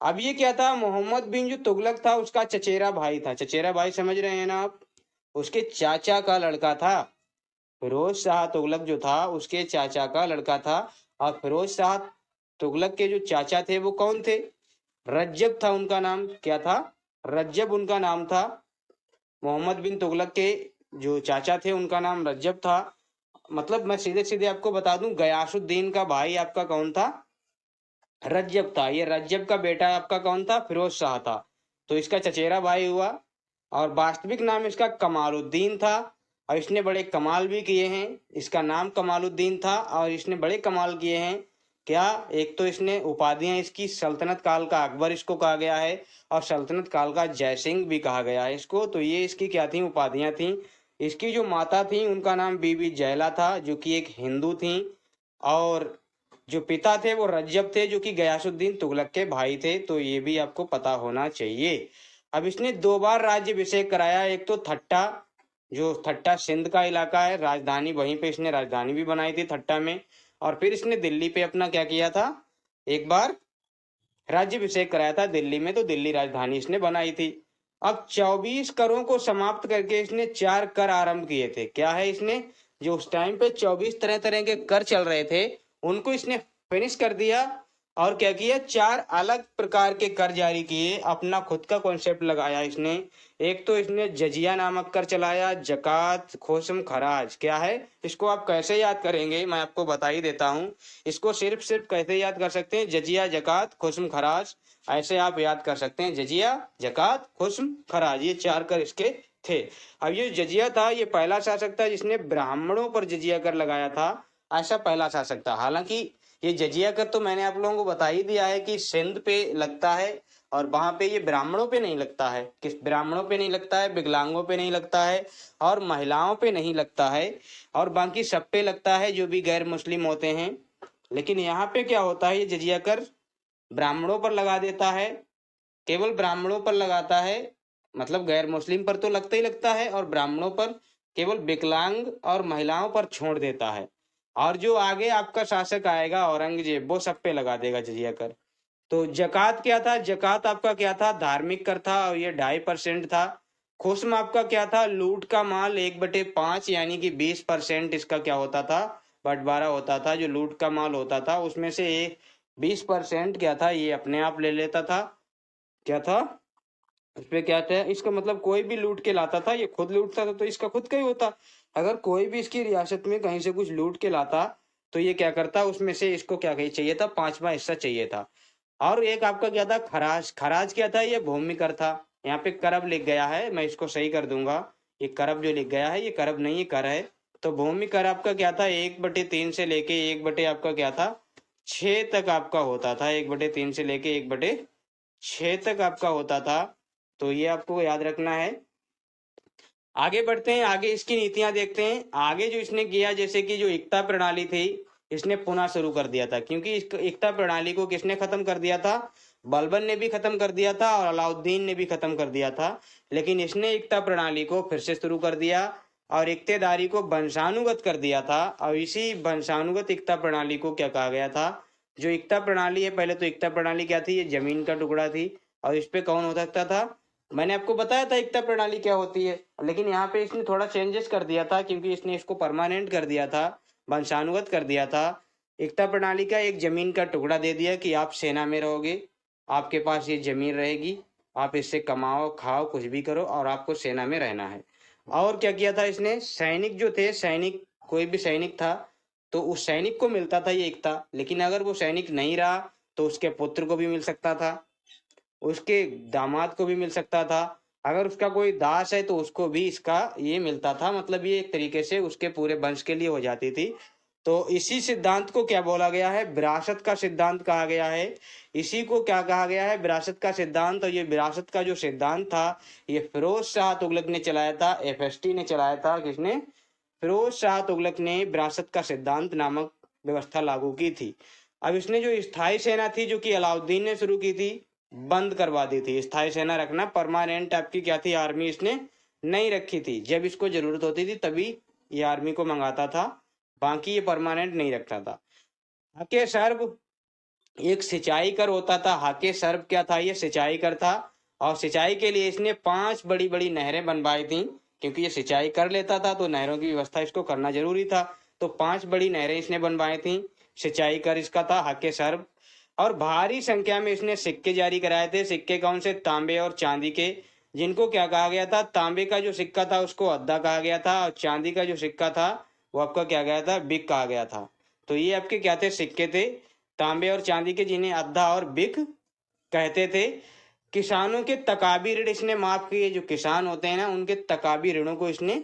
अब ये क्या था, मोहम्मद बिन जो तुगलक था उसका चचेरा भाई था। चचेरा भाई समझ रहे हैं ना आप, उसके चाचा का लड़का था। फिरोज शाह तुगलक जो था उसके चाचा का लड़का था। और फिरोज शाह तुगलक के जो चाचा थे वो कौन थे, रज्जब था उनका नाम। क्या था, रज्जब उनका नाम था। मोहम्मद बिन तुगलक के जो चाचा थे उनका नाम रज्जब था। मतलब मैं सीधे सीधे आपको बता दूं, गयासुद्दीन का भाई आपका कौन था, रज्जब था। ये रज्जब का बेटा आपका कौन था, फिरोज शाह था। तो इसका चचेरा भाई हुआ। और वास्तविक नाम इसका कमालुद्दीन था। और इसने बड़े कमाल भी किए हैं। इसका नाम कमालुद्दीन था और इसने बड़े कमाल किए हैं। क्या, एक तो इसने उपाधियां, इसकी सल्तनत काल का अकबर इसको कहा गया है और सल्तनत काल का जयसिंह भी कहा गया है इसको। तो ये इसकी क्या थी, उपाधियां थी। इसकी जो माता थी उनका नाम बीबी जयला था जो कि एक हिंदू थी। और जो पिता थे वो रज्जब थे जो कि गयासुद्दीन तुगलक के भाई थे। तो ये भी आपको पता होना चाहिए। अब इसने 2 बार राज्यभिषेक कराया। एक तो ठट्टा, जो ठट्टा सिंध का इलाका है, राजधानी वहीं पे इसने राजधानी भी बनाई थी ठट्टा में। और फिर इसने दिल्ली पे अपना क्या किया था, एक बार राज्यभिषेक कराया था दिल्ली में। तो दिल्ली राजधानी इसने बनाई थी। अब 24 करों को समाप्त करके इसने 4 कर आरंभ किए थे। क्या है, इसने जो उस टाइम पे 24 तरह तरह के कर चल रहे थे उनको इसने फिनिश कर दिया। और क्या किया, 4 अलग प्रकार के कर जारी किए, अपना खुद का कॉन्सेप्ट लगाया इसने। एक तो इसने जजिया नामक कर चलाया, जकात, खोसम, खराज। क्या है, इसको आप कैसे याद करेंगे मैं आपको बता ही देता हूँ। इसको सिर्फ सिर्फ कैसे याद कर सकते हैं, जजिया, जकात, खोसम, खराज, ऐसे आप याद कर सकते हैं। जजिया, जकात, खुस्म, खराज, ये 4 कर इसके थे। अब ये जजिया था, ये पहला शासक था जिसने ब्राह्मणों पर जजिया कर लगाया था। ऐसा पहला शासक था। हालांकि ये जजिया कर तो मैंने आप लोगों को बता ही दिया है कि सिंध पे लगता है और वहां पे ये ब्राह्मणों पे नहीं लगता है। किस, ब्राह्मणों पे नहीं लगता है, विकलांगों पे नहीं लगता है और महिलाओं पे नहीं लगता है और बाकी सब पे लगता है जो भी गैर मुस्लिम होते हैं। लेकिन यहाँ पे क्या होता है, ये जजिया कर ब्राह्मणों पर लगा देता है, केवल ब्राह्मणों पर लगाता है। मतलब गैर मुस्लिम पर तो लगता ही लगता है और ब्राह्मणों पर, केवल विकलांग और महिलाओं पर छोड़ देता है। और जो आगे आपका शासक आएगा औरंगजेब, वो सब पे लगा देगा जजिया कर। तो जकात क्या था, जकात आपका क्या था, धार्मिक कर था और ये 2.5% था। खुस्म आपका क्या था, लूट का माल 1/5 यानी कि 20% इसका क्या होता था, बंटवारा होता था। जो लूट का माल होता था उसमें से 20% क्या था, ये अपने आप ले लेता था। क्या था, उस पे क्या था, इसका मतलब कोई भी लूट के लाता था, ये खुद लूटता था तो इसका खुद का ही होता। अगर कोई भी इसकी रियासत में कहीं से कुछ लूट के लाता तो ये क्या करता, उसमें से इसको क्या कही चाहिए था, 5वां हिस्सा चाहिए था। और एक आपका क्या था, खराज। खराज क्या था, ये भूमि कर था। यहाँ पे करब लिख गया है, मैं इसको सही कर दूंगा। ये करब जो लिख गया है ये करब नहीं, ये कर है। तो भूमि कर आपका क्या था, 1/3 से लेके 1 आपका क्या था 6 तक आपका होता था। 1/3 से लेके 1/6 तक आपका होता था। तो ये आपको याद रखना है। आगे बढ़ते हैं, आगे इसकी नीतियां देखते हैं। आगे जो इसने किया, जैसे कि जो एकता प्रणाली थी इसने पुनः शुरू कर दिया था। क्योंकि इस एकता प्रणाली को किसने खत्म कर दिया था, बलबन ने भी खत्म कर दिया था और अलाउद्दीन ने भी खत्म कर दिया था। लेकिन इसने एकता प्रणाली को फिर से शुरू कर दिया और इक्तेदारी को वंशानुगत कर दिया था। और इसी वंशानुगत एकता प्रणाली को क्या कहा गया था, जो एकता प्रणाली है, पहले तो एकता प्रणाली क्या थी, ये जमीन का टुकड़ा थी और इस पे कौन हो सकता था, मैंने आपको बताया था एकता प्रणाली क्या होती है। लेकिन यहाँ पे इसने थोड़ा चेंजेस कर दिया था क्योंकि इसने इसको परमानेंट कर दिया था, वंशानुगत कर दिया था। एकता प्रणाली का एक जमीन का टुकड़ा दे दिया कि आप सेना में रहोगे, आपके पास ये जमीन रहेगी, आप इससे कमाओ खाओ कुछ भी करो और आपको सेना में रहना है। और क्या किया था इसने, सैनिक जो थे, सैनिक कोई भी सैनिक था तो उस सैनिक को मिलता था ये एकता। लेकिन अगर वो सैनिक नहीं रहा तो उसके पुत्र को भी मिल सकता था, उसके दामाद को भी मिल सकता था, अगर उसका कोई दास है तो उसको भी इसका ये मिलता था। मतलब ये एक तरीके से उसके पूरे वंश के लिए हो जाती थी। तो इसी सिद्धांत को क्या बोला गया है? विरासत का सिद्धांत कहा गया है। इसी को क्या कहा गया है? विरासत का सिद्धांत। और ये विरासत का जो सिद्धांत था ये फिरोज शाह तुगलक ने चलाया था, एफएसटी ने चलाया था। किसने? फिरोज शाह तुगलक ने विरासत का सिद्धांत नामक व्यवस्था लागू की थी। अब इसने जो स्थायी सेना थी जो कि अलाउद्दीन ने शुरू की थी, बंद करवा दी थी। स्थायी सेना रखना, परमानेंट आपकी क्या थी आर्मी, इसने नहीं रखी थी। जब इसको जरूरत होती थी तभी ये आर्मी को मंगाता था, बाकी ये परमानेंट नहीं रखता था। हाके सर्ब एक सिंचाई कर होता था। हाके सर्ब क्या था? ये सिंचाई कर था। और सिंचाई के लिए इसने 5 बड़ी बड़ी नहरें बनवाई थी, क्योंकि ये सिंचाई कर लेता था तो नहरों की व्यवस्था इसको करना जरूरी था। तो 5 बड़ी नहरें इसने बनवाई थी। सिंचाई कर इसका था हाके सर्ब। और भारी संख्या में इसने सिक्के जारी कराए थे। सिक्के कौन से? तांबे और चांदी के, जिनको क्या कहा गया था? तांबे का जो सिक्का था उसको अद्दा कहा गया था, और चांदी का जो सिक्का था वो आपका क्या गया था? बिक कहा गया था। तो ये आपके क्या थे? सिक्के थे, तांबे और चांदी के, जिन्हें अद्दा और बिक कहते थे। किसानों के तकाबी ऋण इसने माफ किए। जो किसान होते हैं ना, उनके तकाबी ऋणों को इसने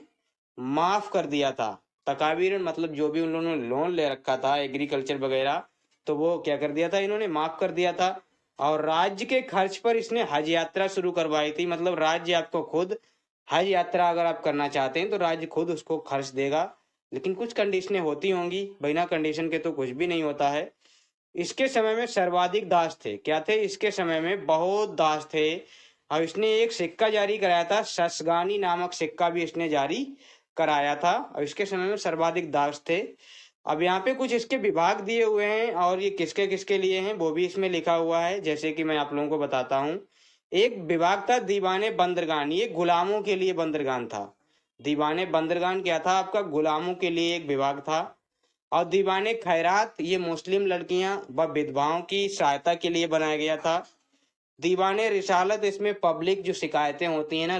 माफ कर दिया था। तकाबी ऋण मतलब जो भी उन लोगों ने लोन ले रखा था एग्रीकल्चर वगैरह, तो वो क्या कर दिया था? इन्होंने माफ कर दिया था। और राज्य के खर्च पर इसने हज यात्रा शुरू करवाई थी। मतलब राज्य आपको खुद हज यात्रा अगर आप करना चाहते हैं तो राज्य खुद उसको खर्च देगा, लेकिन कुछ कंडीशनें होती होंगी, बिना कंडीशन के तो कुछ भी नहीं होता है। इसके समय में सर्वाधिक दास थे। क्या थे? इसके समय में बहुत दास थे। अब इसने एक सिक्का जारी कराया था, शस्गानी नामक सिक्का भी इसने जारी कराया था। और इसके समय में सर्वाधिक दास थे। अब यहाँ पे कुछ इसके विभाग दिए हुए हैं और ये किसके किसके लिए हैं वो भी इसमें लिखा हुआ है, जैसे कि मैं आप लोगों को बताता हूँ। एक विभाग था दीवाने बंदरगान, ये गुलामों के लिए बंदरगान था। दीवाने बंदरगान क्या था आपका? गुलामों के लिए एक विभाग था। और दीवाने खैरात, ये मुस्लिम लड़कियां व विधवाओं की सहायता के लिए बनाया गया था। दीवाने रिसालत, इसमें पब्लिक जो शिकायतें होती हैं ना,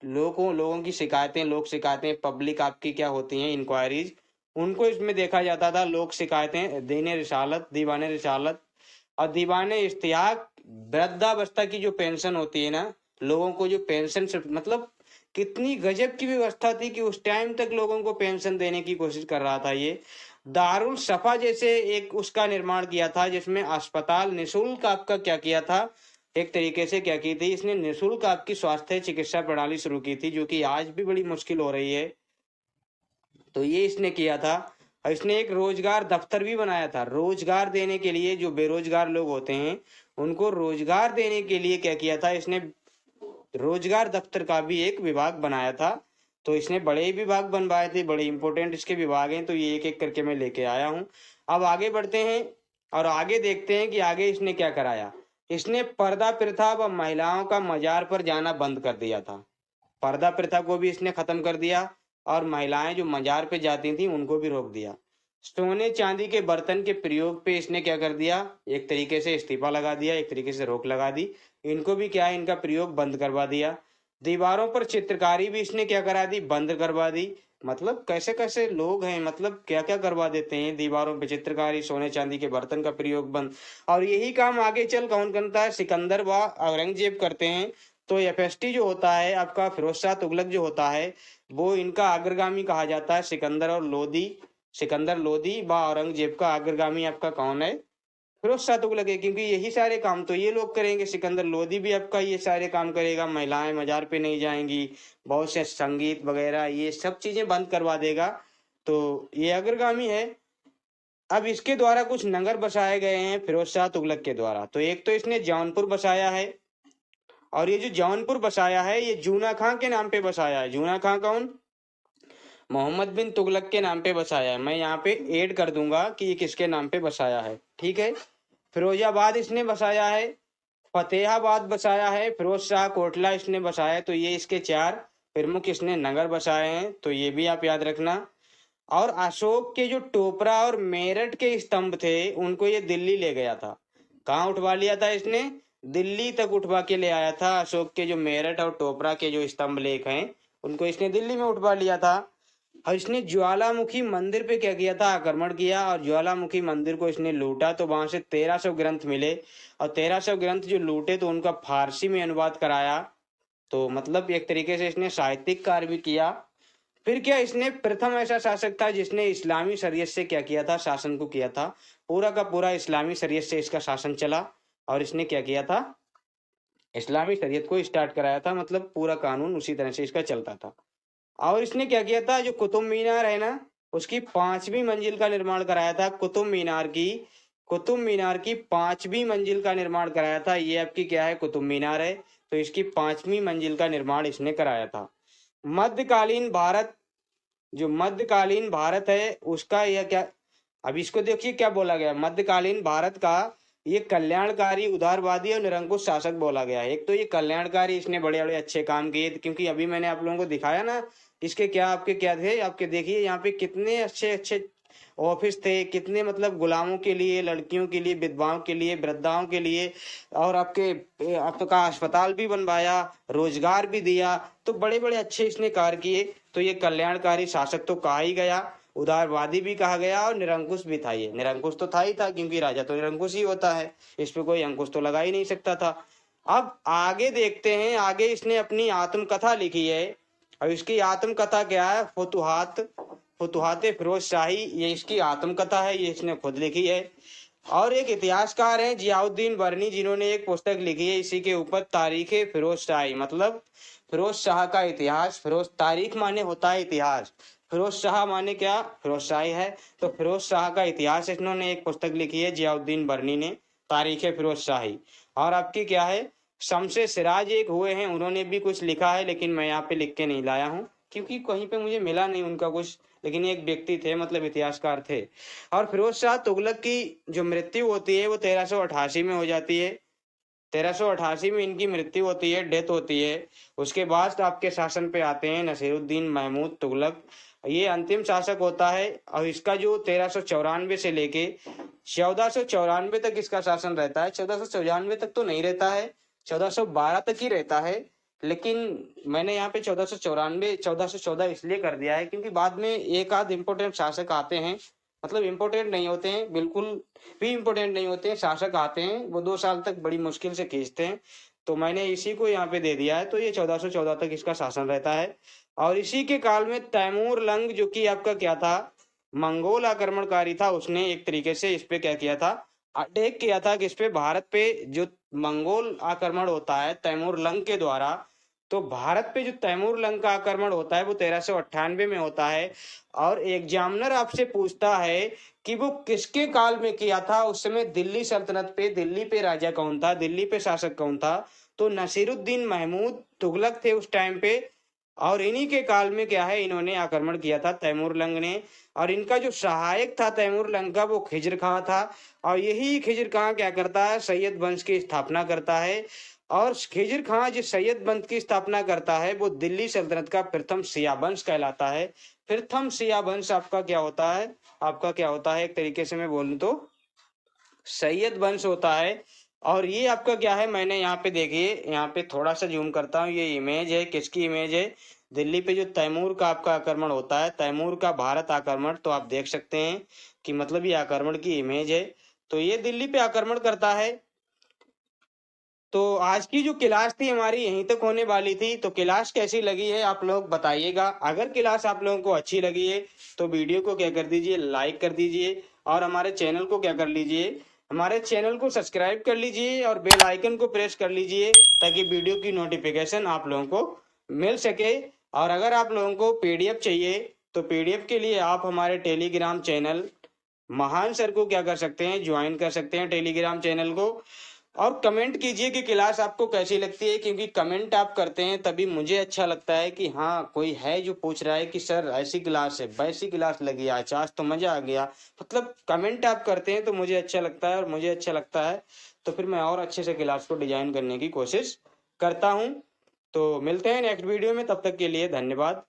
लोगों की शिकायतें, लोक शिकायतें, पब्लिक आपकी क्या होती हैं, इंक्वायरीज, उनको इसमें देखा जाता था। लोक शिकायतें दीने रिसालत, दीवाने रिसालत। और दीवाने इश्तियाक, वृद्धावस्था की जो पेंशन होती है ना, लोगों को जो पेंशन से मतलब कितनी गजब की व्यवस्था थी कि उस टाइम तक लोगों को पेंशन देने की कोशिश कर रहा था ये। दारुल सफा जैसे एक उसका निर्माण किया था, जिसमें अस्पताल निशुल्क आपका क्या किया था, एक तरीके से क्या की थी इसने, निशुल्क आपकी स्वास्थ्य चिकित्सा प्रणाली शुरू की थी, जो कि आज भी बड़ी मुश्किल हो रही है। तो ये इसने किया था। और इसने एक रोजगार दफ्तर भी बनाया था, रोजगार देने के लिए। जो बेरोजगार लोग होते हैं उनको रोजगार देने के लिए क्या किया था इसने? रोजगार दफ्तर का भी एक विभाग बनाया था। तो इसने बड़े विभाग बनवाए थे, बड़े इंपॉर्टेंट इसके विभाग हैं। तो ये एक एक करके मैं लेके आया हूँ। अब आगे बढ़ते हैं और आगे देखते हैं कि आगे इसने क्या कराया। इसने पर्दा प्रथा व महिलाओं का मजार पर जाना बंद कर दिया था। पर्दा प्रथा को भी इसने खत्म कर दिया और महिलाएं जो मजार पे जाती थी उनको भी रोक दिया। सोने चांदी के बर्तन के प्रयोग पे इसने क्या कर दिया? एक तरीके से इस्तीफा लगा दिया, एक तरीके से रोक लगा दी। इनको भी क्या है, इनका प्रयोग बंद करवा दिया। दीवारों पर चित्रकारी भी इसने क्या करा दी? बंद करवा दी। मतलब कैसे कैसे लोग हैं, मतलब क्या क्या करवा देते हैं। दीवारों पे चित्रकारी, सोने चांदी के बर्तन का प्रयोग बंद। और यही काम आगे चल कौन करता है? सिकंदर व औरंगजेब करते हैं। तो एफएसटी जो होता है आपका, फिरोज शाह तुगलक जो होता है, वो इनका अग्रगामी कहा जाता है। सिकंदर और लोदी, सिकंदर लोदी व औरंगजेब का अग्रगामी आपका कौन है? फिरोज शाह तुगलक है, क्योंकि यही सारे काम तो ये लोग करेंगे। सिकंदर लोदी भी आपका ये सारे काम करेगा, महिलाएं मजार पे नहीं जाएंगी, बहुत से संगीत वगैरह ये सब चीजें बंद करवा देगा। तो ये अग्रगामी है। अब इसके द्वारा कुछ नगर बसाए गए हैं फिरोज शाह तुगलक के द्वारा। तो एक तो इसने जौनपुर बसाया है, और ये जो जौनपुर बसाया है ये जूना खां के नाम पे बसाया है। जूना खां कौन? मोहम्मद बिन तुगलक के नाम पे बसाया है। मैं यहाँ पे ऐड कर दूंगा कि ये किसके नाम पे बसाया है, ठीक है। फिरोजाबाद इसने बसाया है, फतेहाबाद बसाया है, फिरोज शाह कोटला इसने बसाया है। तो ये इसके 4 प्रमुख इसने नगर बसाए हैं, तो ये भी आप याद रखना। और अशोक के जो टोपरा और मेरठ के स्तंभ थे उनको ये दिल्ली ले गया था। कहाँ उठवा लिया था इसने? दिल्ली तक उठवा के ले आया था। अशोक के जो मेरठ और टोपरा के जो स्तंभ लेख हैं उनको इसने दिल्ली में उठवा लिया था। और इसने ज्वालामुखी मंदिर पे क्या किया था? आक्रमण किया, और ज्वालामुखी मंदिर को इसने लूटा। तो वहां से 1300 ग्रंथ मिले, और 1300 ग्रंथ जो लूटे तो उनका फारसी में अनुवाद कराया। तो मतलब एक तरीके से इसने साहित्यिक कार्य भी किया। फिर क्या, इसने प्रथम ऐसा शासक था जिसने इस्लामी शरीयत से क्या किया था, शासन को किया था। पूरा का पूरा इस्लामी शरीयत से इसका शासन चला और इसने क्या किया था, इस्लामी शरीयत को स्टार्ट कराया था, मतलब पूरा कानून उसी तरह से इसका चलता था। और इसने क्या किया था, जो कुतुब मीनार है ना, उसकी 5वीं मंजिल का निर्माण कराया था। कुतुब मीनार की 5वीं मंजिल का निर्माण कराया था। ये आपकी क्या है, कुतुब मीनार है, तो इसकी 5वीं मंजिल का निर्माण इसने कराया था। मध्यकालीन भारत, जो मध्यकालीन भारत है उसका यह क्या, अब इसको देखिए क्या बोला गया, मध्यकालीन भारत का ये कल्याणकारी, उदारवादी और निरंकुश शासक बोला गया है। एक तो ये कल्याणकारी, इसने बड़े बड़े अच्छे काम किए, क्योंकि अभी मैंने आप लोगों को दिखाया ना, इसके क्या आपके क्या थे, आपके देखिए यहाँ पे कितने अच्छे अच्छे ऑफिस थे, कितने मतलब गुलामों के लिए, लड़कियों के लिए, विधवाओं के लिए, वृद्धाओं के लिए, और आपका अस्पताल भी बनवाया, रोजगार भी दिया। तो बड़े बड़े अच्छे इसने कार्य किए। तो ये कल्याणकारी शासक तो कहा ही गया, उदारवादी भी कहा गया और निरंकुश भी था। ये निरंकुश तो था ही था, क्योंकि राजा तो निरंकुश ही होता है, इस पे कोई अंकुश तो लगा ही नहीं सकता था। अब आगे देखते हैं, आगे इसने अपनी आत्मकथा लिखी है। अब इसकी आत्मकथा क्या है, फुतुहात फिरोज शाही, ये इसकी आत्मकथा है, ये इसने खुद लिखी है। और एक इतिहासकार हैं जियाउद्दीन बर्नी, जिन्होंने एक पुस्तक लिखी है इसी के ऊपर, तारीख फिरोज शाही, मतलब फिरोज शाह का इतिहास। फिरोज, तारीख माने होता है इतिहास, फिरोज शाह माने क्या, फिरोज शाही है। तो फिरोज शाह का इतिहास इन्होंने एक पुस्तक लिखी है जियाउद्दीन बर्नी ने, तारीख फिरोज शाही। और आपकी क्या है, शमसे सिराज एक हुए हैं, उन्होंने भी कुछ लिखा है, लेकिन मैं यहाँ पे लिख के नहीं लाया हूँ, क्योंकि कहीं पे मुझे मिला नहीं उनका कुछ, लेकिन एक व्यक्ति थे, मतलब इतिहासकार थे। और फिरोज शाह तुगलक की जो मृत्यु होती है वो 1388 में हो जाती है। 1388 में इनकी मृत्यु होती है, डेथ होती है। उसके बाद आपके शासन पे आते हैं नसीरुद्दीन महमूद तुगलक, ये अंतिम शासक होता है। और इसका जो 1394 से लेके 1494 तक इसका शासन रहता है। 1494 तक तो नहीं रहता है, 1412 तक ही रहता है। लेकिन मैंने यहाँ पे 1414 इसलिए कर दिया है, क्योंकि बाद में एक आध इम्पोर्टेंट शासक आते हैं, मतलब इम्पोर्टेंट नहीं होते हैं, बिल्कुल भी इम्पोर्टेंट नहीं होते हैं, शासक आते हैं, वो 2 साल तक बड़ी मुश्किल से खींचते हैं। तो मैंने इसी को यहाँ पे दे दिया है। तो ये 1414 तक इसका शासन रहता है। और इसी के काल में तैमूर लंग, जो कि आपका क्या था, मंगोल आक्रमणकारी था, उसने एक तरीके से इस पे क्या किया था, अटैक किया था, कि इस पे भारत पे जो मंगोल आक्रमण होता है तैमूर लंग के द्वारा, तो भारत पे जो तैमूर लंग का आक्रमण होता है वो 1398 में होता है। और एग्जामिनर आपसे पूछता है कि वो किसके काल में किया था, उस समय दिल्ली सल्तनत पे, दिल्ली पे राजा कौन था, दिल्ली पे शासक कौन था, तो नसीरुद्दीन महमूद तुगलक थे उस टाइम पे। और इन्हीं के काल में क्या है, इन्होंने आक्रमण किया था तैमूर लंग ने। और इनका जो सहायक था तैमूर लंग का, वो खिज्र खां था। और यही खिज्र खां क्या करता है, सैयद वंश की स्थापना करता है। और खिज्र खां जिस सैयद वंश की स्थापना करता है वो दिल्ली सल्तनत का प्रथम शिया वंश कहलाता है। प्रथम शिया वंश आपका क्या होता है, एक तरीके से मैं बोलूं तो सैयद वंश होता है। और ये आपका क्या है, मैंने यहाँ पे देखिए, यहाँ पे थोड़ा सा जूम करता हूँ, ये इमेज है, किसकी इमेज है, दिल्ली पे जो तैमूर का आपका आक्रमण होता है, तैमूर का भारत आक्रमण, तो आप देख सकते हैं कि मतलब ये आक्रमण की इमेज है। तो ये दिल्ली पे आक्रमण करता है। तो आज की जो क्लास थी हमारी यहीं तक होने वाली थी। तो क्लास कैसी लगी है आप लोग बताइएगा। अगर क्लास आप लोगों को अच्छी लगी है तो वीडियो को क्या कर दीजिए, लाइक कर दीजिए, और हमारे चैनल को क्या कर लीजिए, हमारे चैनल को सब्सक्राइब कर लीजिए और बेल आइकन को प्रेस कर लीजिए, ताकि वीडियो की नोटिफिकेशन आप लोगों को मिल सके। और अगर आप लोगों को पीडीएफ चाहिए तो पीडीएफ के लिए आप हमारे टेलीग्राम चैनल महान सर को क्या कर सकते हैं, ज्वाइन कर सकते हैं टेलीग्राम चैनल को। और कमेंट कीजिए कि क्लास आपको कैसी लगती है, क्योंकि कमेंट आप करते हैं तभी मुझे अच्छा लगता है कि हाँ कोई है जो पूछ रहा है कि सर ऐसी क्लास है, वैसी क्लास लगी आज तो मजा आ गया। मतलब कमेंट आप करते हैं तो मुझे अच्छा लगता है, और मुझे अच्छा लगता है तो फिर मैं और अच्छे से क्लास को डिजाइन करने की कोशिश करता हूँ। तो मिलते हैं नेक्स्ट वीडियो में, तब तक के लिए धन्यवाद।